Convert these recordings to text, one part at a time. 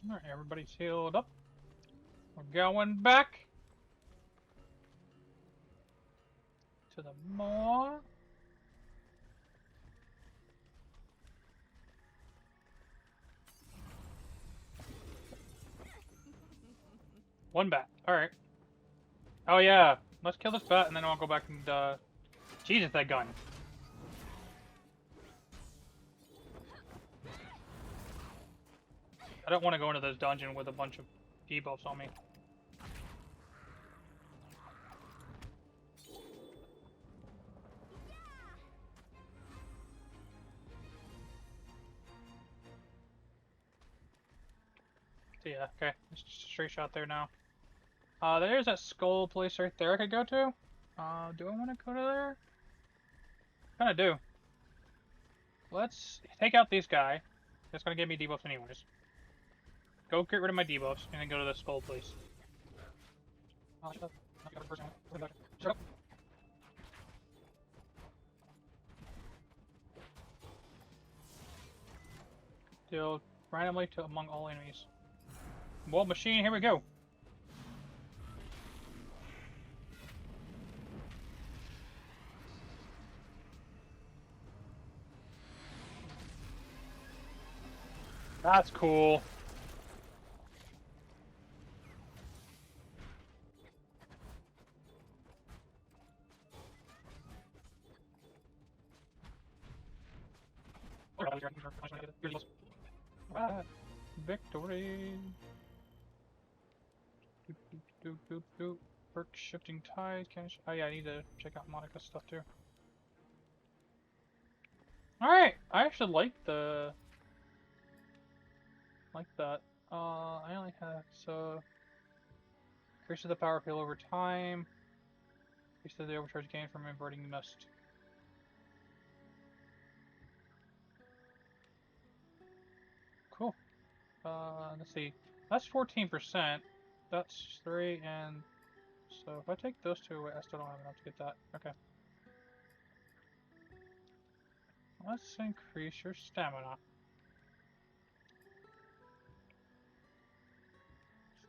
Alright, everybody's healed up. We're going back to the mall. One bat. Alright. Oh yeah. Let's kill this bat and then I'll go back and Jesus, that gun. I don't want to go into this dungeon with a bunch of debuffs on me. So yeah, okay. It's just a straight shot there now. There's that skull place right there I could go to. Do I want to go to there? Kinda do. Let's take out this guy. That's gonna give me debuffs anyways. Go get rid of my debuffs and then go to the skull place. Shut up. Deal randomly to among all enemies. Wall machine, here we go. That's cool. Victory. Doop. Perk shifting tides. Oh yeah, I need to check out Monica's stuff too. Alright, I actually like that. I only have increases the power field over time. Increases the overcharge gain from inverting mist. Cool. Let's see. That's 14%. That's 3, and so if I take those two away, I still don't have enough to get that. Okay. Let's increase your stamina.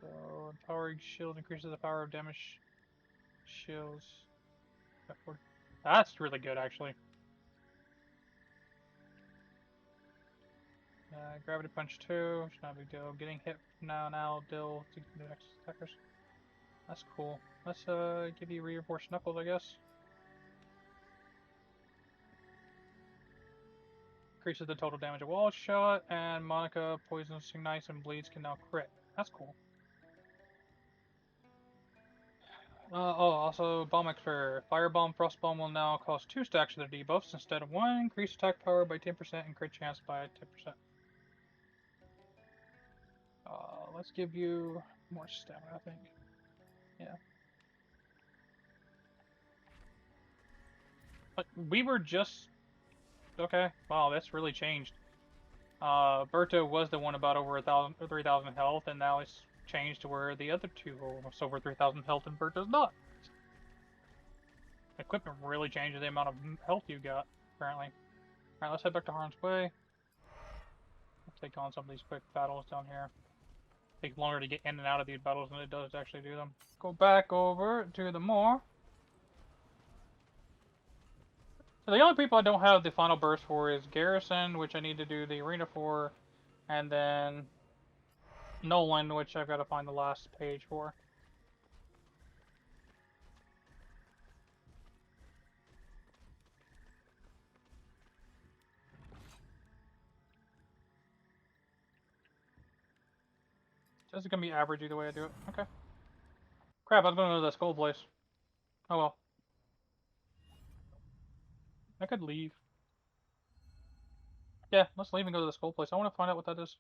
So, empowering shield increases the power of damage shields. That's really good, actually. Gravity punch 2, it's not a big deal. Getting hit now deal to the next attackers. That's cool. Let's give you reinforced knuckles, I guess. Increases the total damage of wall shot, and Monica poisons, ignites, and bleeds can now crit. That's cool. Also bomb expert. Firebomb, frostbomb will now cost 2 stacks of their debuffs instead of 1. Increase attack power by 10% and crit chance by 10%. Let's give you more stamina, I think. Yeah. But we were just... Okay, wow, that's really changed. Berto was the one about over 1,000 or 3,000 health, and now it's changed to where the other two are almost over 3,000 health and Berto's not. Equipment really changes the amount of health you got, apparently. Alright, let's head back to Harn's Way. Let's take on some of these quick battles down here. Takes longer to get in and out of these battles than it does to actually do them. Go back over to the moor. So the only people I don't have the final burst for is Garrison, which I need to do the arena for, and then Nolan, which I've got to find the last page for. This is gonna be average either way I do it. Okay. Crap, I was going to the skull place. Oh well. I could leave. Yeah, let's leave and go to the skull place. I want to find out what that is.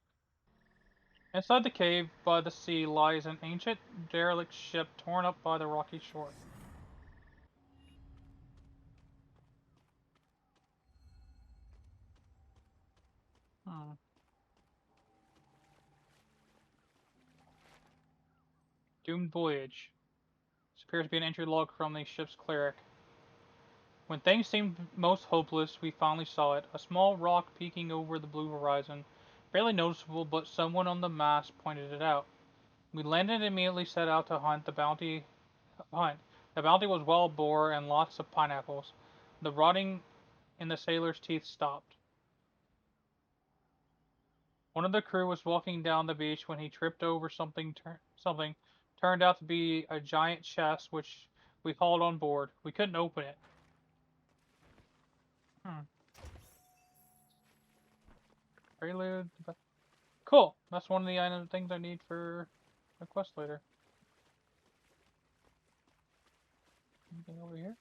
Inside the cave by the sea lies an ancient, derelict ship torn up by the rocky shore. Hmm. Doomed voyage. This appears to be an entry log from the ship's cleric. When things seemed most hopeless, we finally saw it. A small rock peeking over the blue horizon. barely noticeable, but someone on the mast pointed it out. We landed and immediately set out to hunt. The bounty was wild boar and lots of pineapples. The rotting in the sailor's teeth stopped. One of the crew was walking down the beach when he tripped over something. Something turned out to be a giant chest, which we hauled on board. We couldn't open it. Prelude. Cool. That's one of the things I need for a quest later. Anything over here?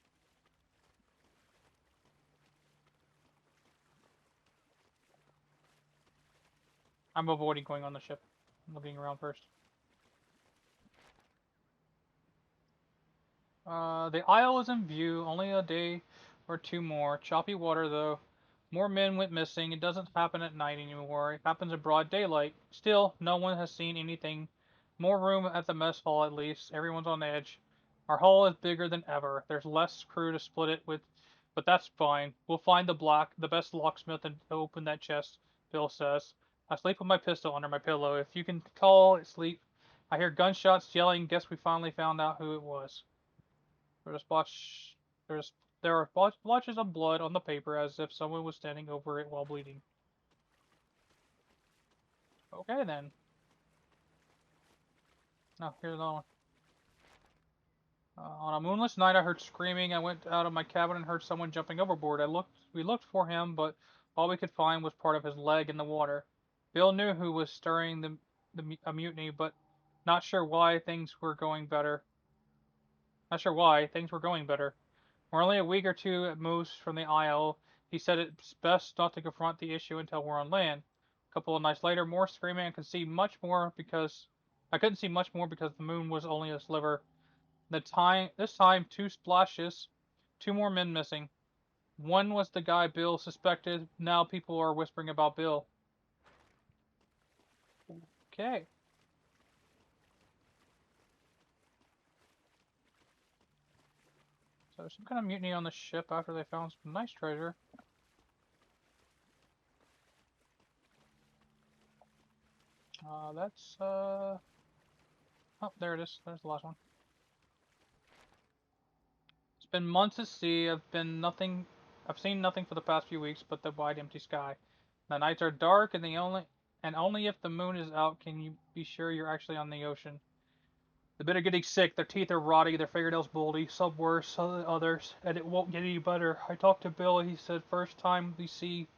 I'm avoiding going on the ship. I'm looking around first. The isle is in view. Only a day or two more. Choppy water, though. More men went missing. It doesn't happen at night anymore. It happens in broad daylight. Still, no one has seen anything. More room at the mess hall, at least. Everyone's on edge. Our hull is bigger than ever. There's less crew to split it with, but that's fine. We'll find the best locksmith and open that chest, Bill says. I sleep with my pistol under my pillow. If you can call it sleep. I hear gunshots, yelling. Guess we finally found out who it was. There's there are blotches of blood on the paper as if someone was standing over it while bleeding. Okay then. No, here's another one. On a moonless night, I heard screaming. I went out of my cabin and heard someone jumping overboard. We looked for him, but all we could find was part of his leg in the water. Bill knew who was stirring a mutiny, but not sure why things were going better. Not sure why things were going better. We're only a week or two at most from the isle. He said it's best not to confront the issue until we're on land. A couple of nights later, more screaming. I couldn't see much more because the moon was only a sliver. This time, two splashes, two more men missing. One was the guy Bill suspected. Now people are whispering about Bill. Okay. So some kind of mutiny on the ship after they found some nice treasure. Oh, there it is. There's the last one. It's been months at sea. I've seen nothing for the past few weeks but the wide empty sky. The nights are dark and only if the moon is out can you be sure you're actually on the ocean. The men are getting sick, their teeth are rotty, their fingernails moldy, some worse, some others, and it won't get any better. I talked to Bill, he said first time we see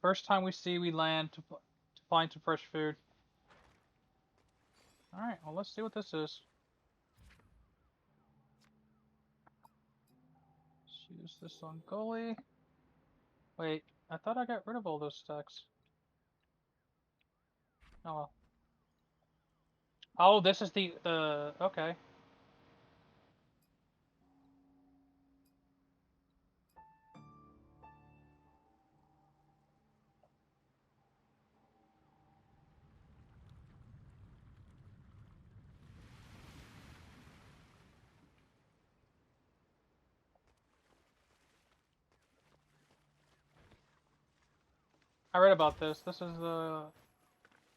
we land to find some fresh food. Alright, well let's see what this is. Let's use this on goalie. Wait, I thought I got rid of all those stacks. Oh well. Oh, this is okay. I read about this. This is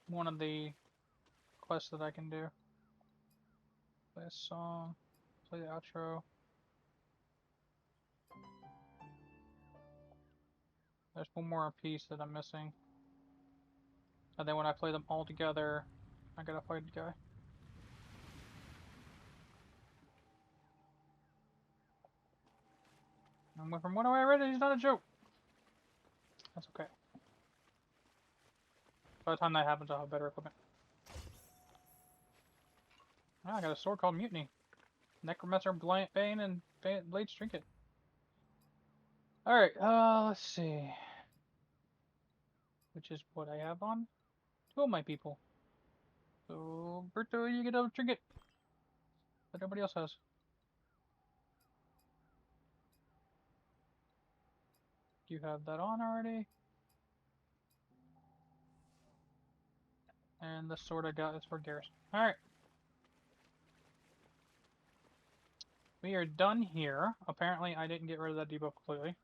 one of the quests that I can do. Play a song, play the outro. There's one more piece that I'm missing. And then when I play them all together, I gotta fight the guy. And from what I read, he's not a joke. That's okay. By the time that happens, I'll have better equipment. Ah, I got a sword called Mutiny. Necromancer, Bane, and Blade's Trinket. Alright, let's see. Which is what I have on two of my people. So, Berto, you get a trinket that nobody else has. You have that on already. And the sword I got is for Garrison. Alright. We are done here. Apparently, I didn't get rid of that debuff completely.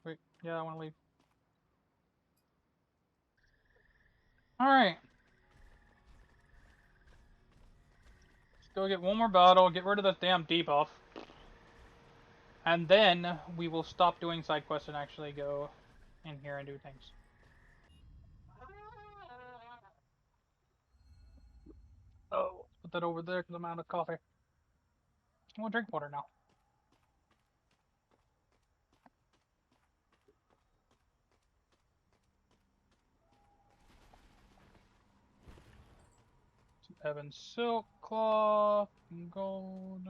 Wait, yeah, I want to leave. Alright. Let's go get one more battle, get rid of the damn debuff. And then we will stop doing side quests and actually go in here and do things. Oh, put that over there because I'm out of coffee. I want to drink water now. Some Ebon silk cloth and gold.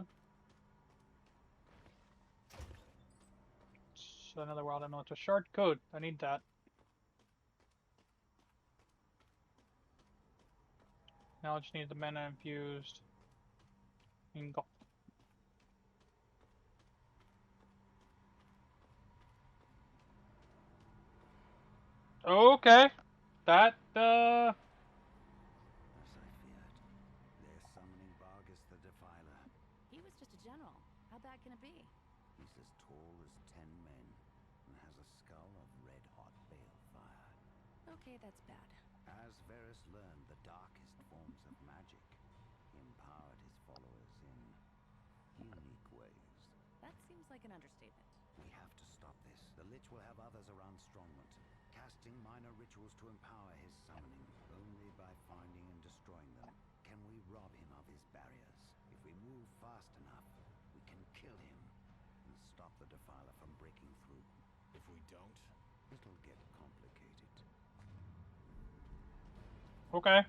So another wild element. A shard code. I need that. Now I just need the mana infused. Go. Okay. That, As I feared, they're summoning Bhargus the Defiler. He was just a general. How bad can it be? He's as tall as 10 men and has a skull of red-hot balefire. Okay, that's bad. As Varus learned the darkest forms of magic, he empowered his followers in unique ways. That seems like an understatement. We have to stop this. The Lich will have others around Strongmont, casting minor rituals to empower his summoning. Only by finding and destroying them can we rob him of his barriers. If we move fast enough, we can kill him and stop the Defiler from breaking through. If we don't, it'll get complicated. okay.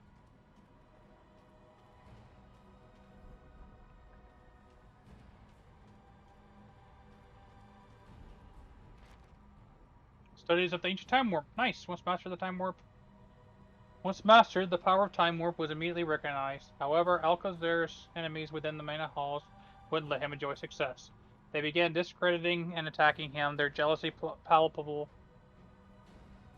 Studies of the ancient time warp. Nice. Once mastered the time warp. Once mastered, the power of time warp was immediately recognized. However, Alcazar's enemies within the Mana Halls wouldn't let him enjoy success. They began discrediting and attacking him, their jealousy palpable.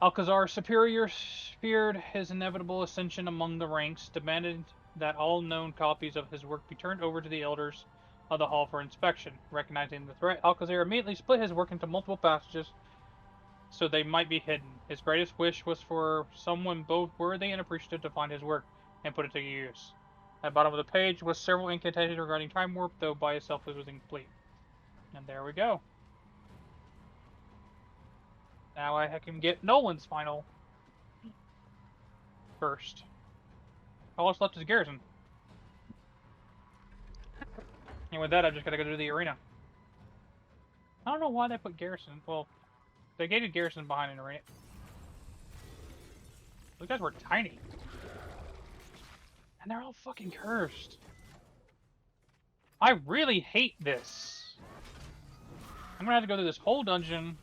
Alcazar's superiors feared his inevitable ascension among the ranks, demanded that all known copies of his work be turned over to the elders of the hall for inspection. Recognizing the threat, Alcazar immediately split his work into multiple passages so they might be hidden. His greatest wish was for someone both worthy and appreciative to find his work and put it to use. At the bottom of the page was several incantations regarding time warp, though by itself it was incomplete. And there we go. Now I can get Nolan's final first. All that's left is Garrison. And with that, I've just got to go to the arena. I don't know why they put Garrison. Well, they gated Garrison behind an arena. Those guys were tiny. And they're all fucking cursed. I really hate this. I'm gonna have to go through this whole dungeon,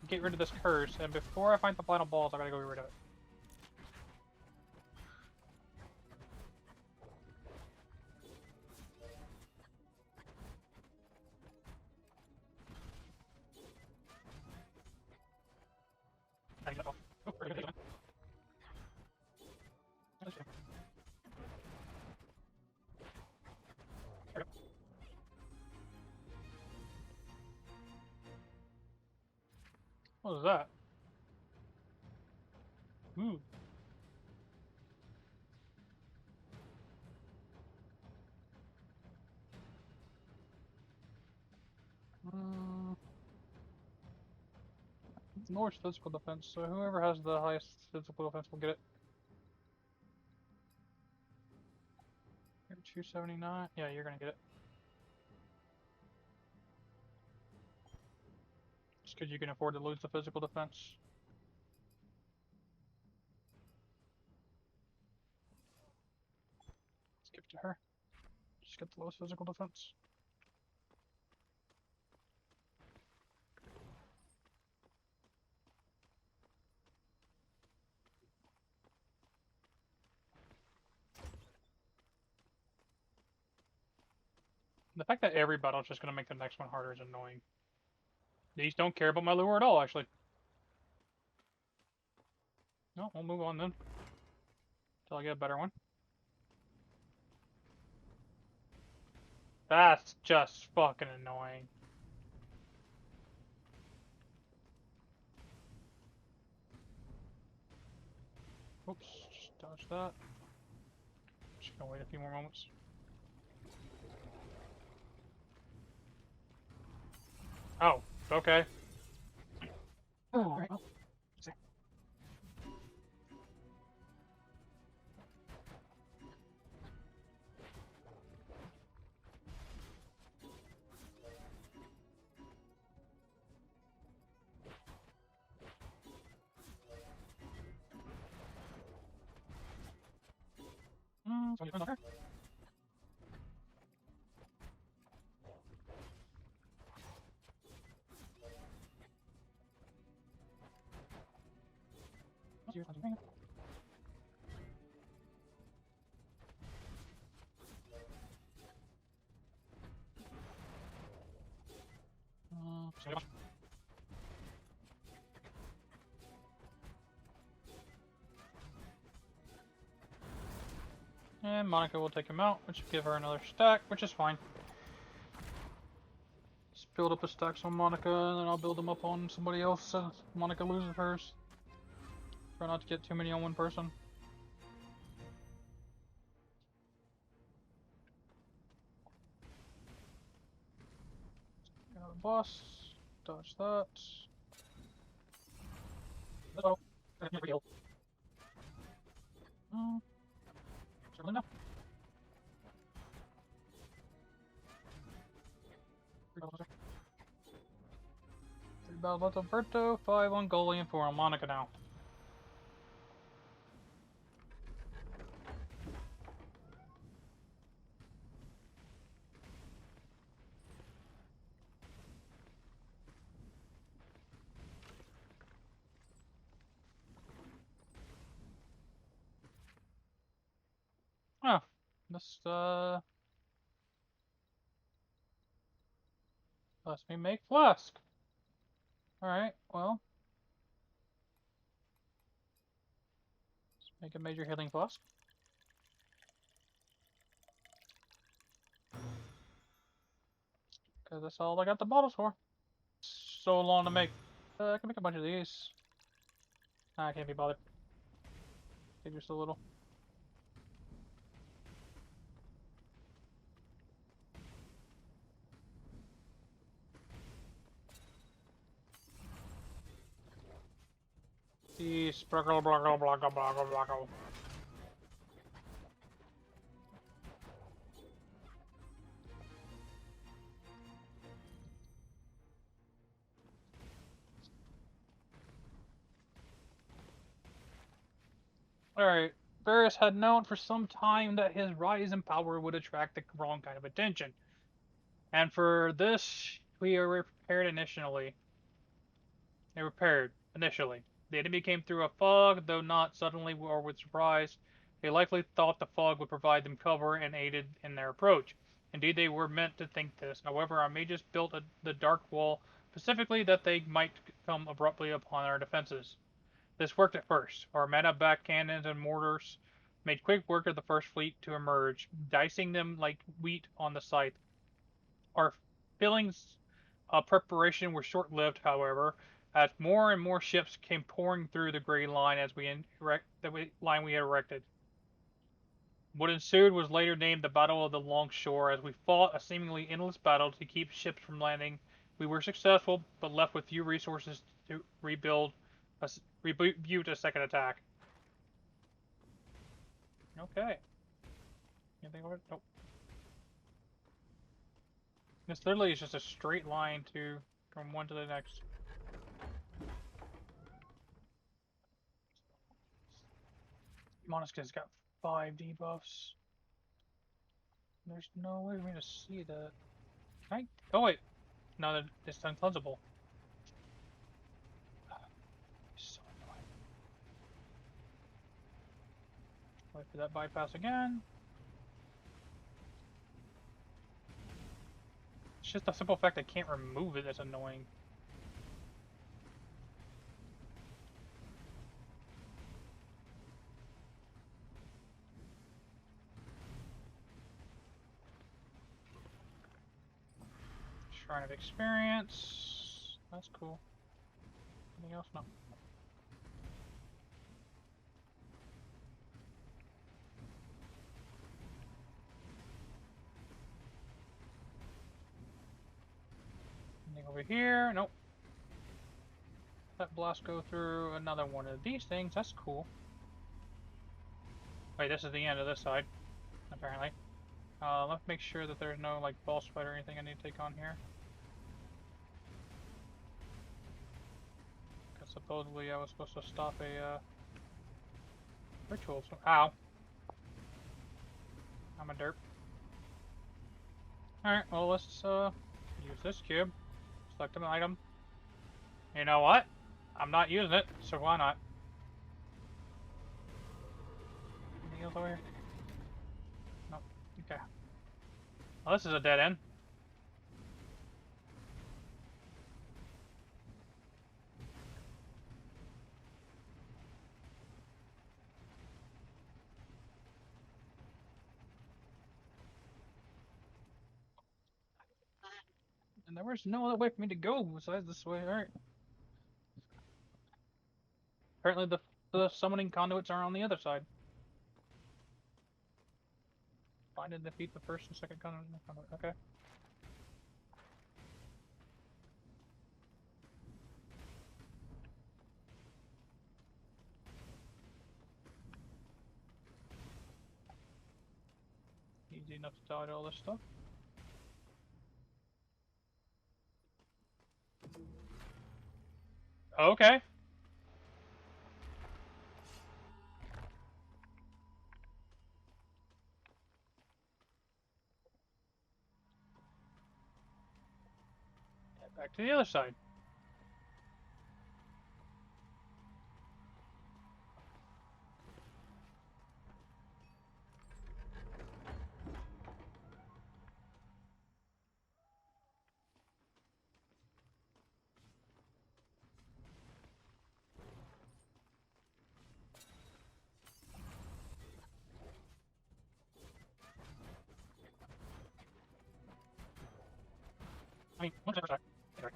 get rid of this curse, and before I find the final balls, I gotta go get rid of it. What was that? Ooh. Norse physical defense, so whoever has the highest physical defense will get it. You're 279. Yeah, you're gonna get it. Just because you can afford to lose the physical defense. Let's give it to her. Just get the lowest physical defense. The fact that every battle is just going to make the next one harder is annoying. These don't care about my lure at all, actually. No, we'll move on then. Until I get a better one. That's just fucking annoying. Oops, just dodge that. Just gonna wait a few more moments. Oh, okay. Oh, alright, well. See. So you're okay. And Monica will take him out, which will give her another stack, which is fine. Just build up a stacks on Monica, and then I'll build them up on somebody else so Monica loses hers. Try not to get too many on one person. Got a boss. Dodge that. Oh, I can heal. Certainly no. 3 battles left on Berto, 5 on Goalie, and 4 on Monica now. Oh, this, lets me make Flask. Alright, well. Let's make a major healing Flask. Because that's all I got the bottles for. So long to make. I can make a bunch of these. I can't be bothered. Take just a little. The spruggle, bluggle, bluggle, bluggle, bluggle. Alright, Varys had known for some time that his rise in power would attract the wrong kind of attention. And for this, we were prepared initially. They were prepared initially. The enemy came through a fog, though not suddenly or with surprise. They likely thought the fog would provide them cover and aided in their approach. Indeed, they were meant to think this. However, our mages built the dark wall specifically that they might come abruptly upon our defenses. This worked at first. Our mana-backed cannons and mortars made quick work of the first fleet to emerge, dicing them like wheat on the scythe. Our feelings of preparation were short-lived, however, as more and more ships came pouring through the gray line as we line we had erected. What ensued was later named the Battle of the Longshore, as we fought a seemingly endless battle to keep ships from landing. We were successful, but left with few resources to reboot a second attack. Okay. Anything over it? Nope. This literally is just a straight line from one to the next. Monaska's got 5 debuffs. There's no way for me to see that. Can I? Oh wait. No, it's uncleansable. So annoying. Wait for that bypass again. It's just the simple fact I can't remove it that's annoying. Shrine of Experience. That's cool. Anything else? No. over here. Nope. Let blast go through another one of these things. That's cool. Wait, this is the end of this side, apparently. Let's make sure that there's no like boss fight or anything I need to take on here. Because supposedly I was supposed to stop a ritual. So, ow! I'm a derp. Alright, well let's use this cube. Select an item. You know what? I'm not using it, so why not? Anything else over here? Nope. Okay. Well, this is a dead end. And there was no other way for me to go besides this way. Alright. Apparently the summoning conduits are on the other side. Find and defeat the first and second conduit. Okay. Easy enough to dodge all this stuff. Okay. Back to the other side. I mean, what's the other side? Okay.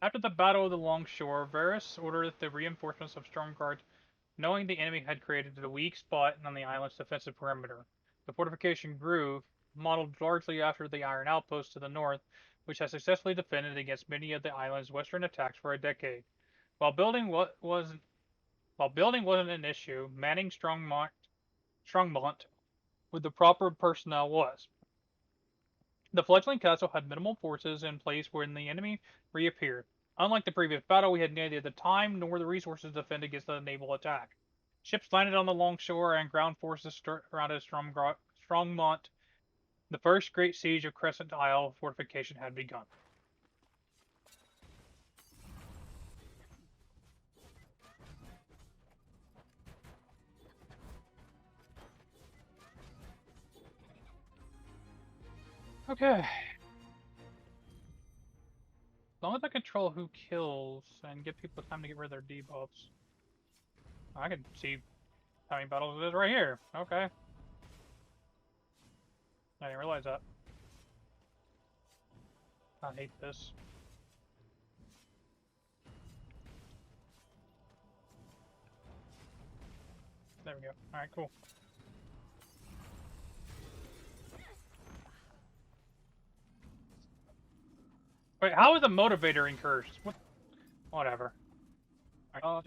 After the Battle of the Longshore, Varus ordered the reinforcements of Stromguard, knowing the enemy had created a weak spot on the island's defensive perimeter. The fortification grew, modeled largely after the Iron Outpost to the north, which has successfully defended against many of the island's western attacks for a decade. While building wasn't an issue, manning Strongmont with the proper personnel was. The fledgling castle had minimal forces in place when the enemy reappeared. Unlike the previous battle, we had neither the time nor the resources to defend against the naval attack. Ships landed on the longshore and ground forces surrounded Strongmont. The first great siege of Crescent Isle fortification had begun. Okay. As long as I control who kills and give people time to get rid of their debuffs. I can see how many battles it is right here. Okay. I didn't realize that. I hate this. There we go. Alright, cool. Wait, how is the motivator encouraged? What? Whatever. Alright,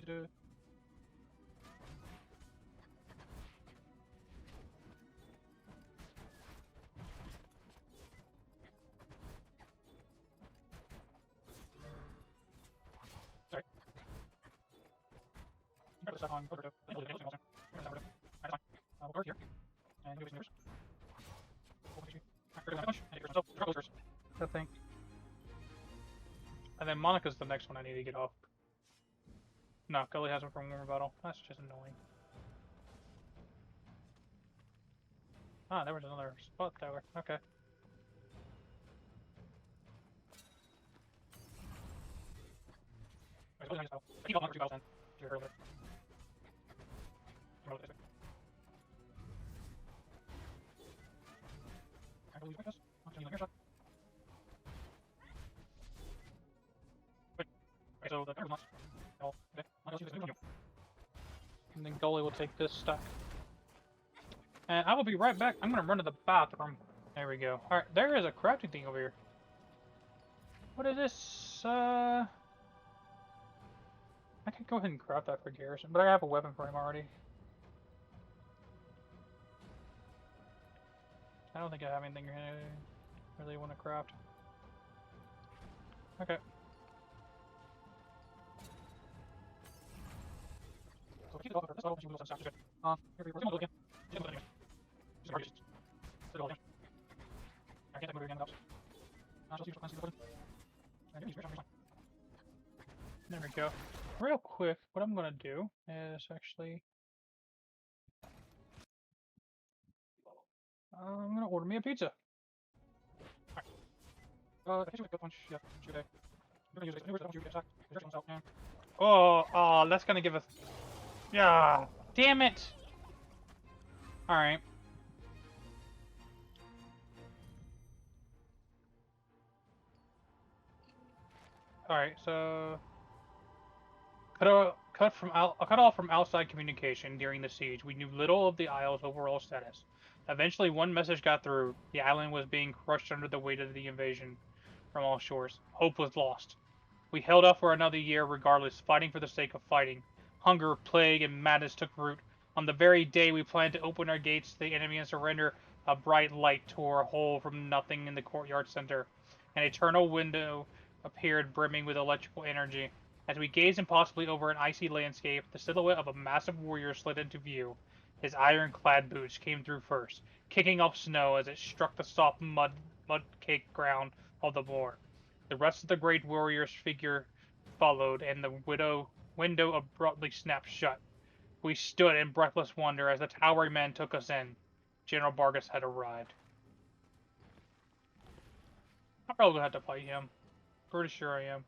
sorry. On over to we'll go here. And do yours. I think. And then Monica's the next one I need to get off. No, Gully has one from Warm Battle. That's just annoying. Ah, there was another spot there. Okay. Keep on 2 battles then. To hurl it. I believe I guess. I'm taking a shot. Wait. Okay, so the cover was not. Oh, okay. I'll just use this new. And then Gully will take this stuff. And I will be right back. I'm gonna run to the bathroom. There we go. Alright, there is a crafting thing over here. What is this? I can go ahead and craft that for Garrison, but I have a weapon for him already. I don't think I have anything I really want to craft. Okay. There we go. Real quick, what I'm gonna do is actually I'm gonna order me a pizza. Oh, that's gonna give us. Yeah, damn it! All right. All right. So cut off from outside communication during the siege. We knew little of the Isle's overall status. Eventually, one message got through: the island was being crushed under the weight of the invasion from all shores. Hope was lost. We held out for another year regardless, fighting for the sake of fighting. Hunger, plague, and madness took root. On the very day we planned to open our gates to the enemy and surrender, a bright light tore a hole from nothing in the courtyard center. An eternal window appeared brimming with electrical energy. As we gazed impossibly over an icy landscape, the silhouette of a massive warrior slid into view. His iron-clad boots came through first, kicking off snow as it struck the soft mud-caked ground of the moor. The rest of the great warrior's figure followed, and the window abruptly snapped shut. We stood in breathless wonder as the towering man took us in. General Bhargus had arrived. I'm probably gonna have to fight him. Pretty sure I am.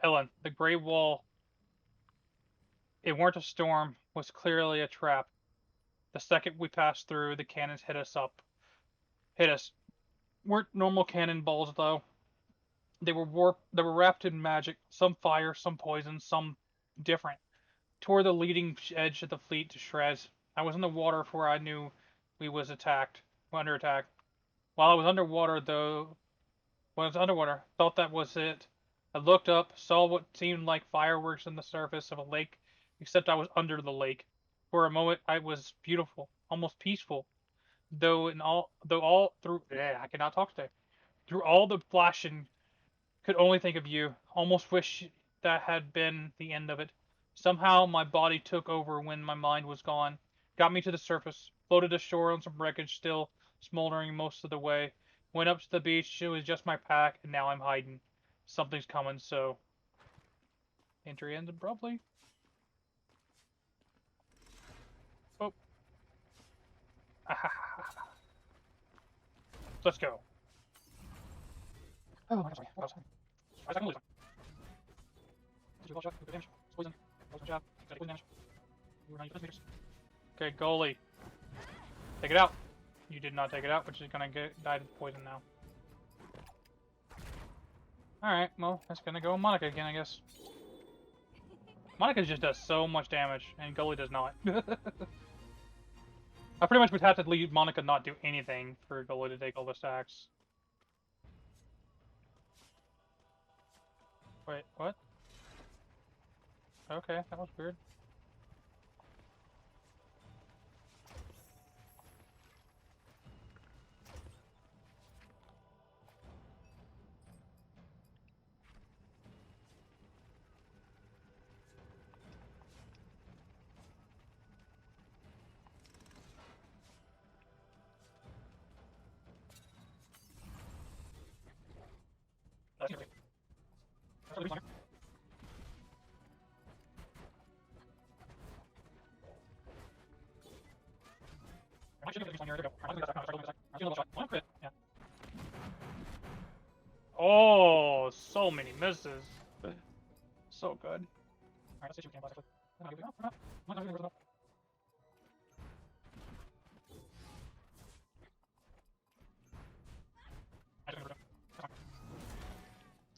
Ellen, the Grey Wall, it weren't a storm, was clearly a trap. The second we passed through, the cannons hit us. Weren't normal cannonballs though. They were wrapped in magic, some fire, some poison, some different. Tore the leading edge of the fleet to shreds. I was in the water before I knew we was under attack. While I was underwater thought that was it. I looked up, saw what seemed like fireworks on the surface of a lake, except I was under the lake. For a moment, I was beautiful, almost peaceful. I cannot talk today. Through all the flashing, could only think of you. Almost wish that had been the end of it. Somehow my body took over when my mind was gone. Got me to the surface. Floated ashore on some wreckage still smoldering most of the way. Went up to the beach. It was just my pack, and now I'm hiding. Something's coming, so... Entry ends abruptly. Oh. Let's go. Oh, my God. Okay, goalie. Take it out. You did not take it out, but she's gonna die to poison now. Alright, well, that's gonna go on Monica again, I guess. Monica just does so much damage, and goalie does not. I pretty much would have to leave Monica not do anything for goalie to take all the stacks. Wait, what? Okay, that was weird. Oh, so many misses. So good. Alright, let's see what we can possibly.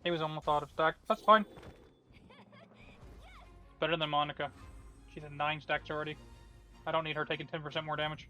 He was almost out of stack. That's fine. Better than Monica. She's at 9 stacks already. I don't need her taking 10% more damage.